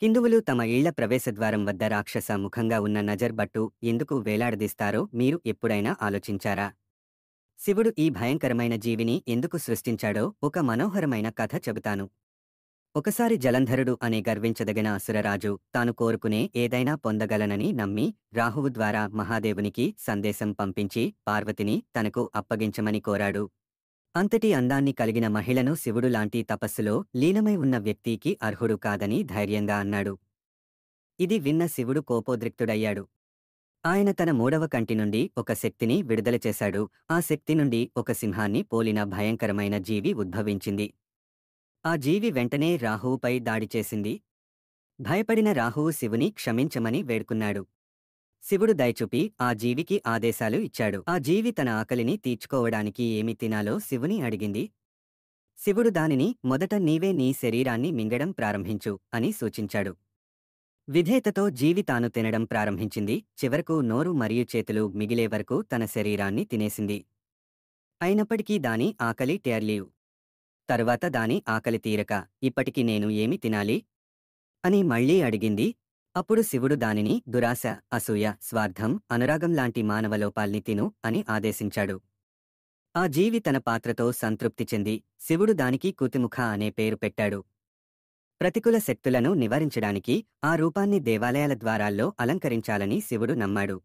హిందువులు తమ ఇళ్ల ప్రవేశద్వారం వద్ద రాక్షస ముఖంగా ఉన్న నజర్ బట్టు ఎందుకు వేలాడదీస్తారో మీరు ఎప్పుడైనా ఆలోచించారా? శివుడు ఈ భయంకరమైన జీవిని ఎందుకు సృష్టించాడో ఒక మనోహరమైన కథ చెబుతాను. ఒకసారి జలంధరుడు అనే గర్వించదగిన అసురరాజు తాను కోరుకునే ఏదైనా పొందగలనని నమ్మి రాహువు ద్వారా మహాదేవునికి సందేశం పంపించి పార్వతిని తనకు అప్పగించమని కోరాడు. అంతటి అందాన్ని కలిగిన మహిళను శివుడు లాంటి తపస్సులో లీనమై ఉన్న వ్యక్తికి అర్హుడు కాదని ధైర్యంగా అన్నాడు. ఇది విన్న శివుడు కోపోద్రిక్తుడయ్యాడు. ఆయన తన మూడవ కంటి నుండి ఒక శక్తిని విడుదల చేశాడు. ఆ శక్తి నుండి ఒక సింహాన్ని పోలిన భయంకరమైన జీవి ఉద్భవించింది. ఆ జీవి వెంటనే రాహువుపై దాడి చేసింది. భయపడిన రాహువు శివుని క్షమించమని వేడుకున్నాడు. శివుడు దయచూపి ఆ జీవికి ఆదేశాలు ఇచ్చాడు. ఆ జీవి తన ఆకలిని తీర్చుకోవడానికి ఏమి తినాలో శివుని అడిగింది. శివుడు దానిని మొదట నీవే నీ శరీరాన్ని మింగడం ప్రారంభించు అని సూచించాడు. విధేయతతో జీవి తాను తినడం ప్రారంభించింది. చివరకు నోరు మరియు చేతులు మిగిలే వరకు తన శరీరాన్ని తినేసింది. అయినప్పటికీ దాని ఆకలి తీరలేదు. తరువాత దాని ఆకలి తీరక ఇప్పటికి నేను ఏమి తినాలి అని మళ్ళీ అడిగింది. అప్పుడు శివుడు దానిని దురాశ, అసూయ, స్వార్థం, అనురాగం లాంటి మానవలోపాల్ని తిను అని ఆదేశించాడు. ఆ జీవి తన పాత్రతో సంతృప్తి చెంది శివుడు దానికి కుతిముఖ అనే పేరు పెట్టాడు. ప్రతికూల శక్తులను నివారించడానికి ఆ రూపాన్ని దేవాలయాల ద్వారాల్లో అలంకరించాలని శివుడు నమ్మాడు.